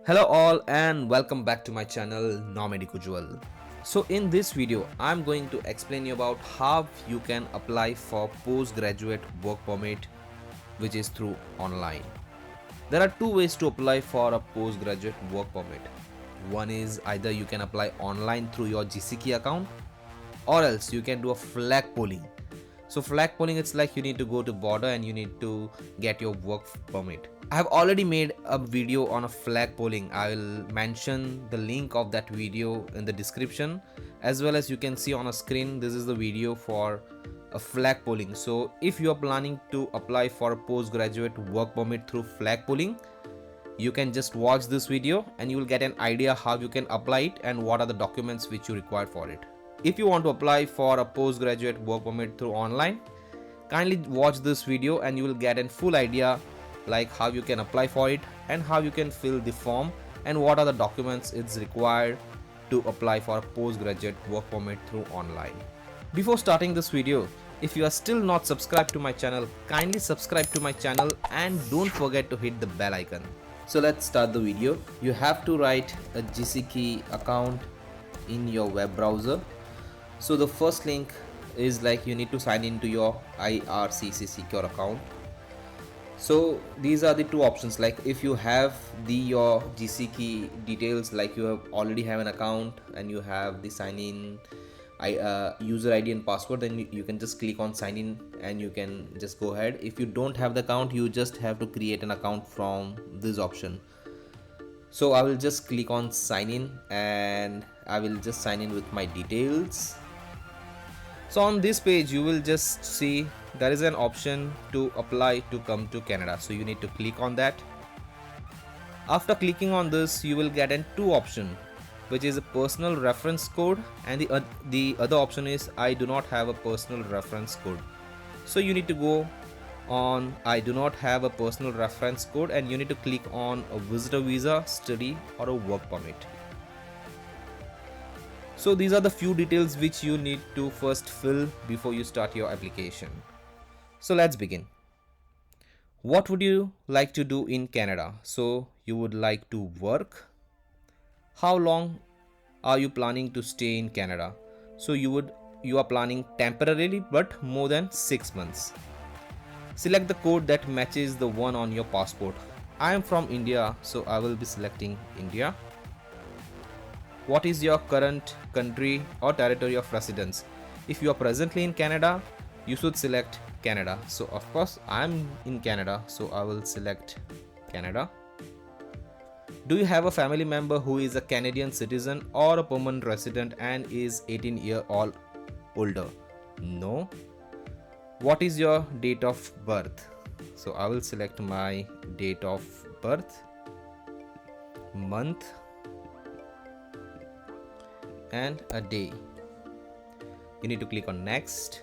Hello all and welcome back to my channel Nomadic Ujjwal. So in this video I'm going to explain you about how you can apply for postgraduate work permit which is through online. There are two ways to apply for a postgraduate work permit. One is either you can apply online through your GCK account or else you can do a flag polling. So flag polling, it's like you need to go to border and you need to get your work permit. I have already made a video on a flag polling. I will mention the link of that video in the description, as well as you can see on a screen. This is the video for a flag polling. So if you are planning to apply for a postgraduate work permit through flag polling, you can just watch this video and you will get an idea how you can apply it and what are the documents which you require for it. If you want to apply for a postgraduate work permit through online, kindly watch this video and you will get a full idea like how you can apply for it and how you can fill the form and what are the documents it's required to apply for a postgraduate work permit through online. Before starting this video, if you are still not subscribed to my channel, kindly subscribe to my channel and don't forget to hit the bell icon. So let's start the video. You have to write a GCK account in your web browser. So the first link is like you need to sign into your IRCC secure account. So these are the two options, like if you have your GCK details, like you already have an account and you have the sign in user ID and password, then you can just click on sign in and you can just go ahead. If you don't have the account, you just have to create an account from this option. So I will just click on sign in and I will just sign in with my details. So on this page you will just see there is an option to apply to come to Canada. So you need to click on that. After clicking on this, you will get an two option, which is a personal reference code, and the other option is I do not have a personal reference code. So you need to go on I do not have a personal reference code and you need to click on a visitor visa, study or a work permit. So these are the few details which you need to first fill before you start your application. So let's begin. What would you like to do in Canada? So you would like to work. How long are you planning to stay in Canada? So you are planning temporarily but more than 6 months. Select the code that matches the one on your passport. I am from India, so I will be selecting India. What is your current country or territory of residence? If you are presently in Canada, you should select Canada. So of course I am in Canada, so I will select Canada. Do you have a family member who is a Canadian citizen or a permanent resident and is 18 years or older? No. What is your date of birth? So I will select my date of birth, month and a day. You need to click on next.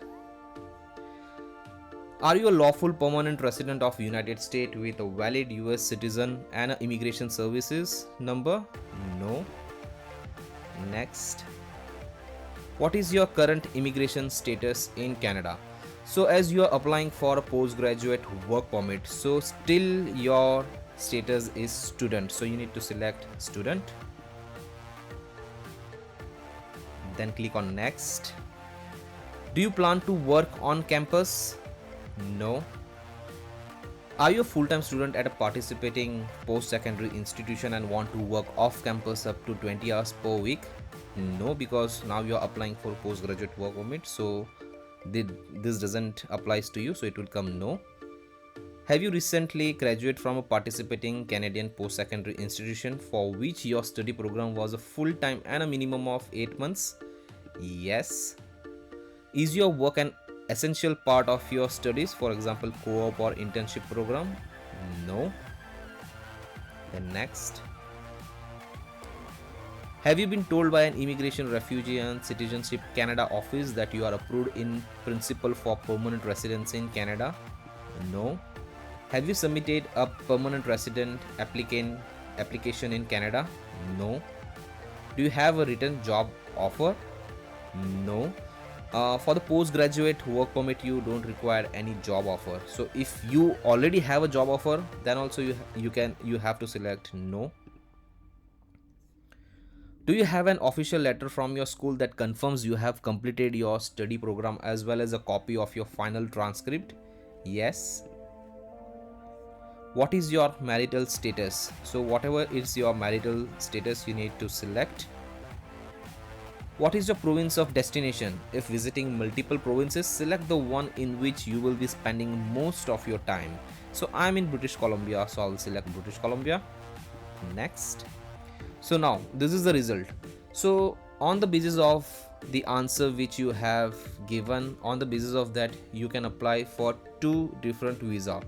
Are you a lawful permanent resident of United States with a valid US citizen and an immigration services number? No. Next. What is your current immigration status in Canada? So as you are applying for a postgraduate work permit, so still your status is student, so you need to select student. Then click on next. Do you plan to work on campus? No. Are you a full-time student at a participating post-secondary institution and want to work off campus up to 20 hours per week? No, because now you are applying for postgraduate work permit, so this doesn't applies to you, so it will come no. Have you recently graduated from a participating Canadian post-secondary institution for which your study program was a full-time and a minimum of 8 months? Yes. Is your work an essential part of your studies, for example co-op or internship program? No. Then next. Have you been told by an Immigration, Refugee and Citizenship Canada office that you are approved in principle for permanent residence in Canada? No. Have you submitted a permanent resident application in Canada? No. Do you have a written job offer? No. For the postgraduate work permit, you don't require any job offer. So if you already have a job offer, then also you have to select no. Do you have an official letter from your school that confirms you have completed your study program as well as a copy of your final transcript? Yes. What is your marital status? So whatever is your marital status, you need to select. What is your province of destination? If visiting multiple provinces, select the one in which you will be spending most of your time. So I'm in British Columbia, so I'll select British Columbia. Next. So now this is the result. So on the basis of the answer which you have given, on the basis of that, you can apply for two different visa.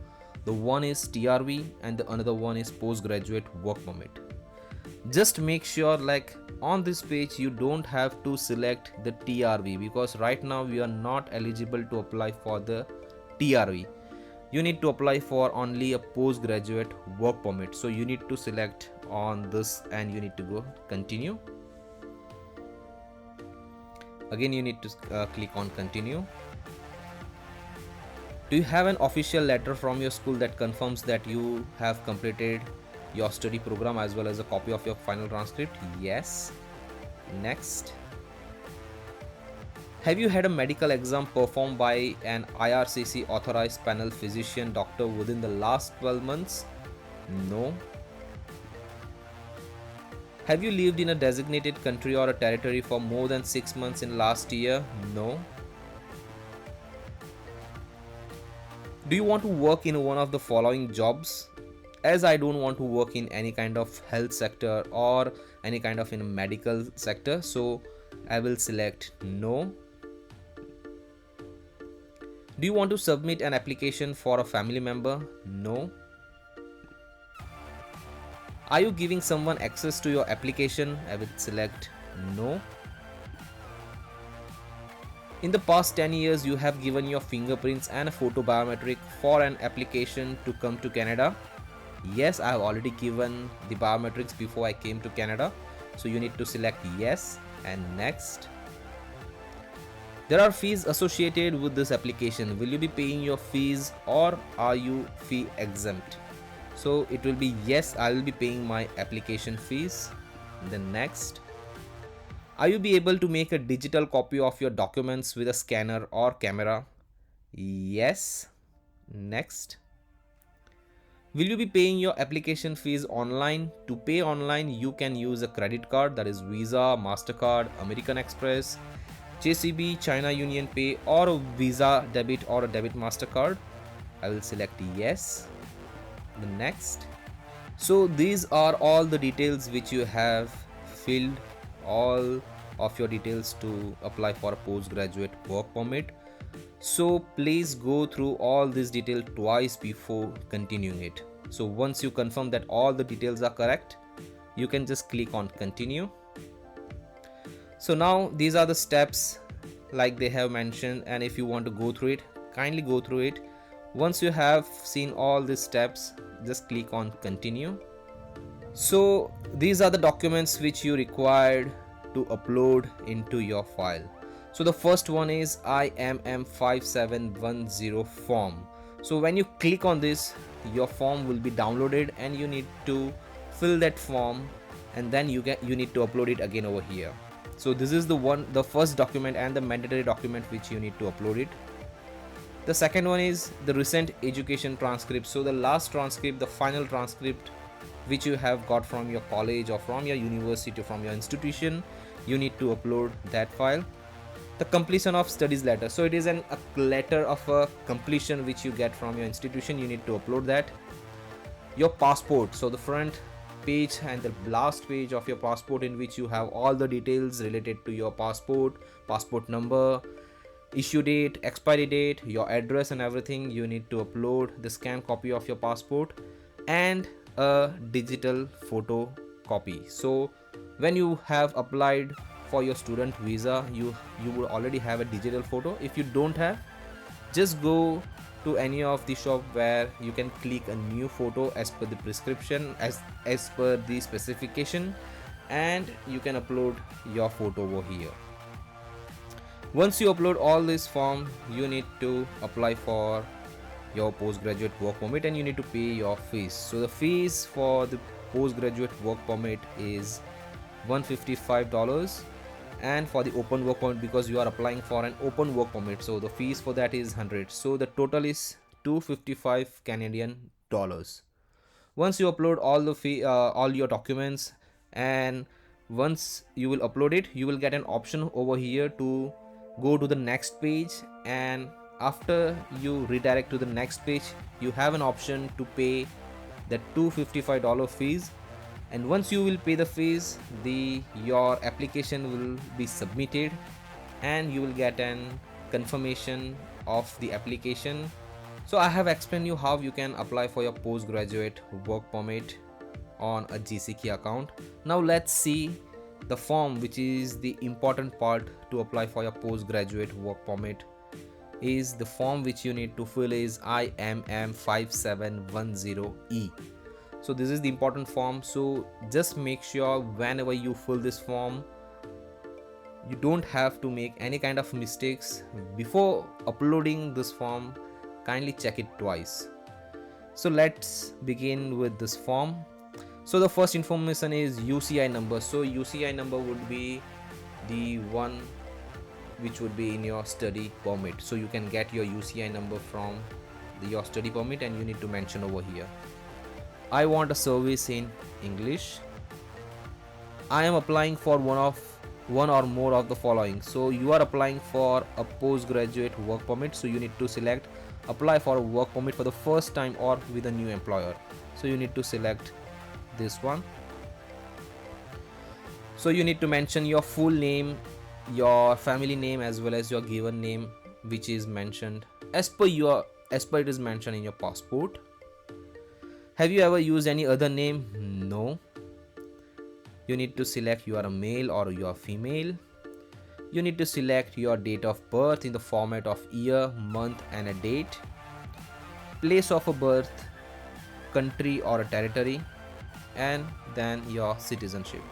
The one is TRV and the another one is postgraduate work permit. Just make sure, like, on this page you don't have to select the TRV, because right now we are not eligible to apply for the TRV. You need to apply for only a postgraduate work permit. So you need to select on this and you need to go continue. Again you need to click on continue. Do you have an official letter from your school that confirms that you have completed your study program as well as a copy of your final transcript? Yes. Next. Have you had a medical exam performed by an IRCC authorized panel physician doctor within the last 12 months? No. Have you lived in a designated country or a territory for more than 6 months in last year? No. Do you want to work in one of the following jobs? As I don't want to work in any kind of health sector or any kind of in a medical sector, so I will select no. Do you want to submit an application for a family member? No. Are you giving someone access to your application? I will select no. In the past 10 years, you have given your fingerprints and a photo biometric for an application to come to Canada? Yes, I have already given the biometrics before I came to Canada. So you need to select yes and next. There are fees associated with this application. Will you be paying your fees or are you fee exempt? So it will be yes, I will be paying my application fees. Then next. Are you be able to make a digital copy of your documents with a scanner or camera? Yes. Next. Will you be paying your application fees online? To pay online, you can use a credit card, that is Visa, MasterCard, American Express, JCB, China Union Pay, or a Visa debit or a debit MasterCard. I will select yes. The next. So these are all the details which you have filled, all of your details to apply for a postgraduate work permit. So please go through all this detail twice before continuing it. So once you confirm that all the details are correct, you can just click on continue. So now these are the steps like they have mentioned, and if you want to go through it, kindly go through it. Once you have seen all these steps, just click on continue. So these are the documents which you required to upload into your file. So the first one is IMM5710 form. So when you click on this, your form will be downloaded and you need to fill that form, and then you need to upload it again over here. So this is the first document and the mandatory document which you need to upload it. The second one is the recent education transcript. So the last transcript, the final transcript which you have got from your college or from your university or from your institution, you need to upload that file. The completion of studies letter. So it is a letter of a completion which you get from your institution. You need to upload that. Your passport. So the front page and the last page of your passport, in which you have all the details related to your passport, passport number, issue date, expiry date, your address and everything. You need to upload the scanned copy of your passport and a digital photo copy. So when you have applied for your student visa, you will already have a digital photo. If you don't have, just go to any of the shop where you can click a new photo as per the prescription, as per the specification, and you can upload your photo over here. Once you upload all this form, you need to apply for your postgraduate work permit and you need to pay your fees. So the fees for the postgraduate work permit is $155, and for the open work permit, because you are applying for an open work permit, so the fees for that is 100. So the total is 255 Canadian dollars. Once you upload all the all your documents, and once you will upload it, you will get an option over here to go to the next page, and after you redirect to the next page, you have an option to pay the $255 fees. And once you will pay the fees, your application will be submitted, and you will get an confirmation of the application. So I have explained you how you can apply for your postgraduate work permit on a GCK account. Now let's see the form, which is the important part to apply for your postgraduate work permit. Is the form which you need to fill is IMM5710e. So this is the important form. So just make sure whenever you fill this form, you don't have to make any kind of mistakes. Before uploading this form, kindly check it twice. So let's begin with this form. So the first information is UCI number. So UCI number would be the one which would be in your study permit. So you can get your UCI number from your study permit, and you need to mention over here, I want a service in English. I am applying for one or more of the following. So you are applying for a postgraduate work permit, so you need to select apply for a work permit for the first time or with a new employer. So you need to select this one. So you need to mention your full name, your family name, as well as your given name, which is mentioned as per it is mentioned in your passport. Have you ever used any other name? No. You need to select you are a male or you are female. You need to select your date of birth in the format of year, month and a date. Place of a birth, country or a territory, and then your citizenship.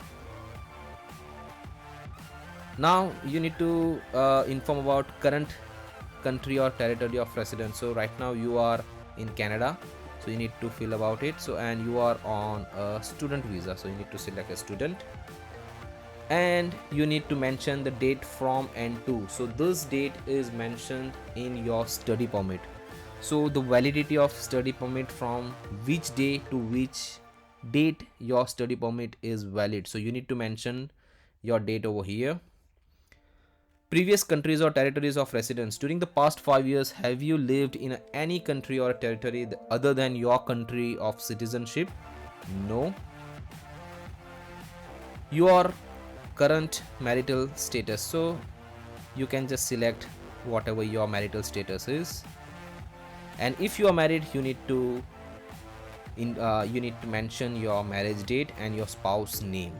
Now you need to inform about current country or territory of residence. So right now you are in Canada, so you need to fill about it. So, and you are on a student visa, so you need to select a student, and you need to mention the date from and to. So this date is mentioned in your study permit. So the validity of study permit, from which day to which date your study permit is valid. So you need to mention your date over here. Previous countries or territories of residence. During the past 5 years, have you lived in any country or territory other than your country of citizenship? No. Your current marital status. So you can just select whatever your marital status is. And if you are married, you need to mention your marriage date and your spouse name.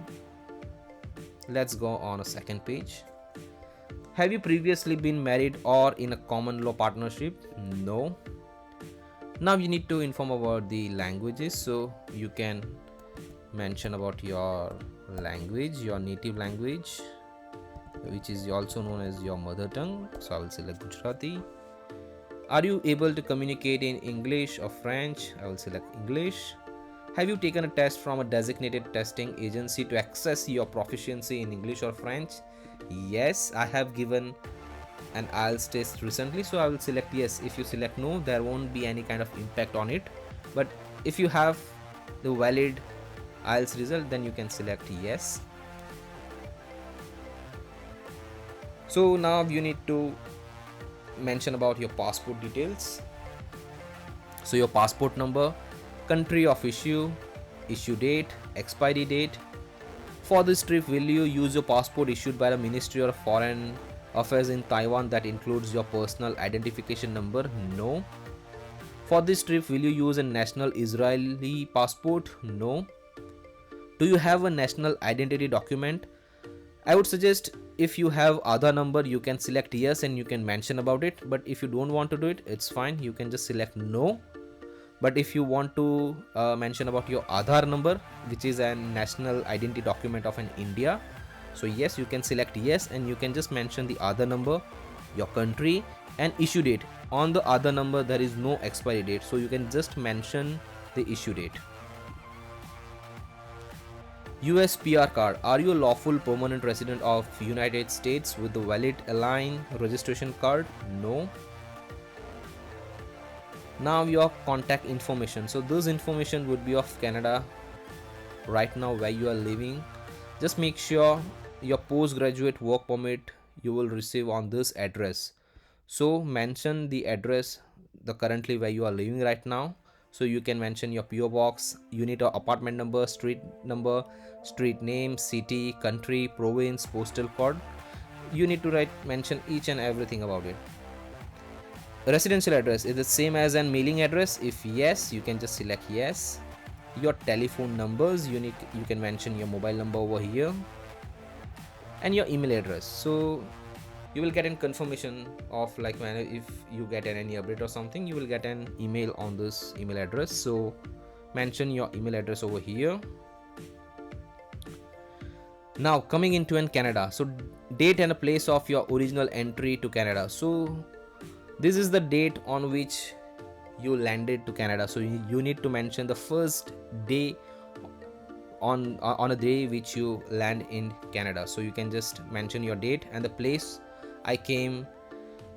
Let's go on a second page. Have you previously been married or in a common law partnership? No. Now you need to inform about the languages. So you can mention about your language, your native language, which is also known as your mother tongue. So I will select Gujarati. Are you able to communicate in English or French? I will select English. Have you taken a test from a designated testing agency to assess your proficiency in English or French? Yes, I have given an IELTS test recently, so I will select yes. If you select no, there won't be any kind of impact on it. But if you have the valid IELTS result, then you can select yes. So now you need to mention about your passport details. So your passport number, country of issue, issue date, expiry date. For this trip, will you use your passport issued by the Ministry of Foreign Affairs in Taiwan that includes your personal identification number? No. For this trip, will you use a national Israeli passport? No. Do you have a national identity document? I would suggest, if you have Aadhaar number, you can select yes and you can mention about it. But if you don't want to do it, it's fine. You can just select no. But if you want to mention about your Aadhaar number, which is a national identity document of an India, so yes, you can select yes and you can just mention the Aadhaar number, your country and issue date. On the Aadhaar number, there is no expiry date, so you can just mention the issue date. US PR card. Are you a lawful permanent resident of United States with the valid align registration card? No. Now your contact information. So those information would be of Canada right now where you are living. Just make sure your postgraduate work permit you will receive on this address. So mention the address, the currently where you are living right now. So you can mention your PO box, unit or apartment number, street name, city, country, province, postal code. You need to mention each and everything about it. Residential address is the same as an mailing address. If yes, you can just select yes. Your telephone numbers, you can mention your mobile number over here, and your email address. So you will get a confirmation of like when if you get any update or something, you will get an email on this email address. So mention your email address over here. Now coming into in Canada, so date and a place of your original entry to Canada. So this is the date on which you landed to Canada. So you need to mention the first day on a day which you land in Canada. So you can just mention your date and the place. I came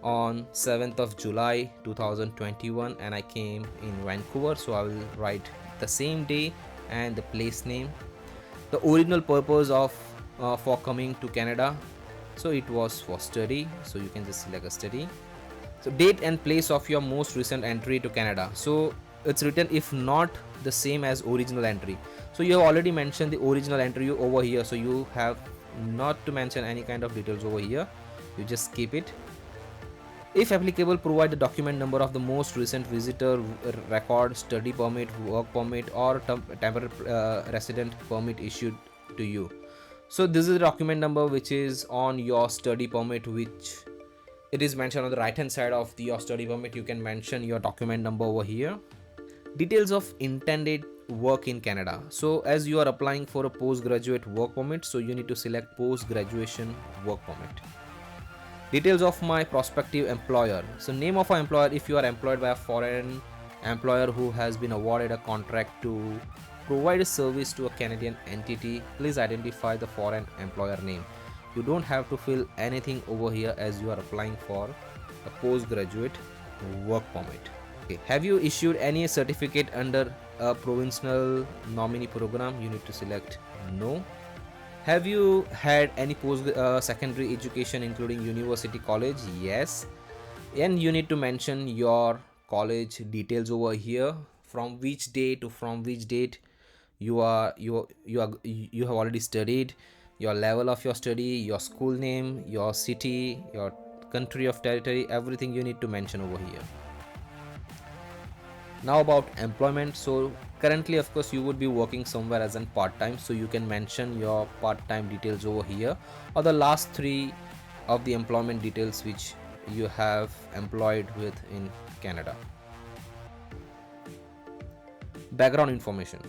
on 7th of July 2021 and I came in Vancouver. So I will write the same day and the place name. The original purpose of for coming to Canada, so it was for study. So you can just select a study. So date and place of your most recent entry to Canada. So it's written if not the same as original entry. So you have already mentioned the original entry over here. So you have not to mention any kind of details over here. You just keep it. If applicable, provide the document number of the most recent visitor record, study permit, work permit, or temporary resident permit issued to you. So this is the document number which is on your study permit, which it is mentioned on the right hand side of your study permit. You can mention your document number over here. Details of intended work in Canada. So as you are applying for a postgraduate work permit, so you need to select post graduation work permit. Details of my prospective employer. So name of our employer, if you are employed by a foreign employer who has been awarded a contract to provide a service to a Canadian entity, please identify the foreign employer name. You don't have to fill anything over here as you are applying for a postgraduate work permit. Okay. Have you issued any certificate under a provincial nominee program? You need to select no. Have you had any post secondary education including university, college? Yes. And you need to mention your college details over here, from which day to from which date you have already studied, your level of your study, your school name, your city, your country of territory, everything you need to mention over here. Now about employment. So currently of course you would be working somewhere as an part-time, so you can mention your part-time details over here, or the last 3 of the employment details which you have employed with in Canada. Background information.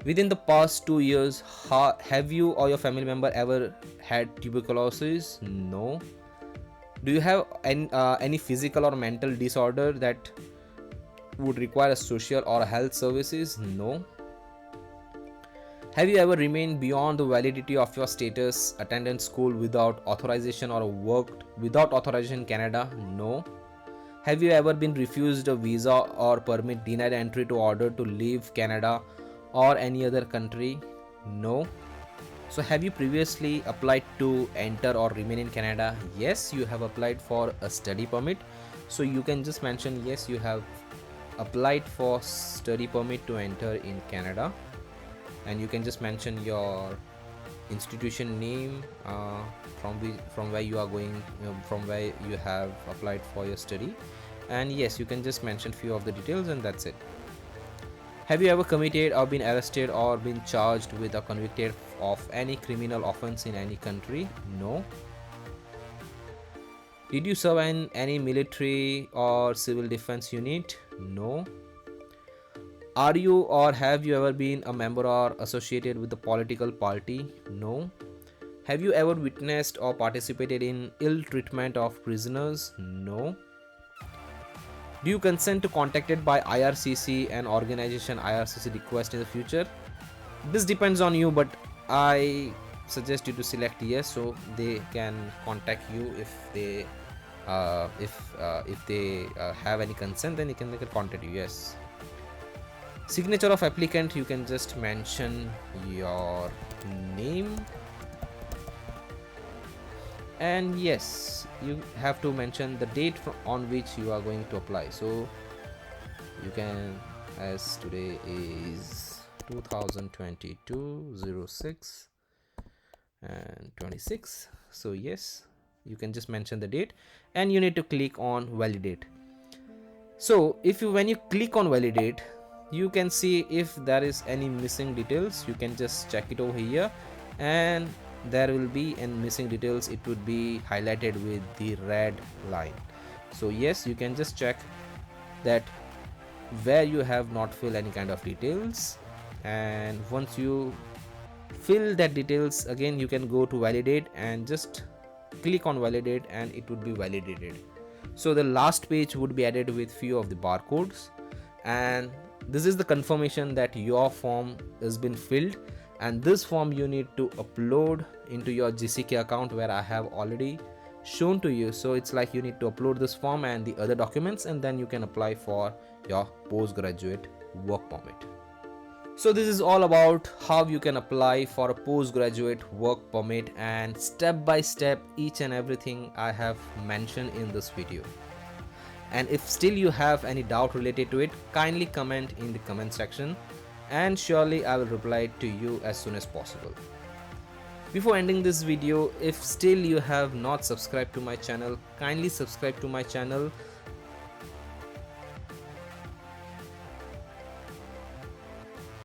Within the past 2 years, have you or your family member ever had tuberculosis? No. Do you have any physical or mental disorder that would require social or health services? No. Have you ever remained beyond the validity of your status, attended school without authorization, or worked without authorization in Canada? No. Have you ever been refused a visa or permit, denied entry to order to leave Canada or any other country? No. So have you previously applied to enter or remain in Canada? Yes, you have applied for a study permit. So you can just mention yes, you have applied for study permit to enter in Canada, and you can just mention your institution name, from where you are going, from where you have applied for your study, and yes, you can just mention few of the details, and that's it. Have you ever committed or been arrested or been charged with or convicted of any criminal offense in any country? No. Did you serve in any military or civil defense unit? No. Are you or have you ever been a member or associated with a political party? No. Have you ever witnessed or participated in ill treatment of prisoners? No. Do you consent to contacted by IRCC and organization IRCC request in the future? This depends on you, but I suggest you to select yes, so they can contact you if they have any consent, then they can contact you. Yes. Signature of applicant, you can just mention your name, and yes, you have to mention the date on which you are going to apply. So you can, as today is 2022-06 and 26, so yes, you can just mention the date, and you need to click on validate. So when you click on validate, you can see if there is any missing details. You can just check it over here, and there will be any missing details. It would be highlighted with the red line. So yes, you can just check that where you have not filled any kind of details, and once you fill that details, again you can go to validate and just click on validate, and it would be validated. So the last page would be added with few of the barcodes, and this is the confirmation that your form has been filled, and this form you need to upload into your GCK account, where I have already shown to you. So it's like you need to upload this form and the other documents, and then you can apply for your postgraduate work permit. So this is all about how you can apply for a postgraduate work permit, and step by step each and everything I have mentioned in this video. And if still you have any doubt related to it, kindly comment in the comment section, and surely I will reply to you as soon as possible. Before ending this video, if still you have not subscribed to my channel, kindly subscribe to my channel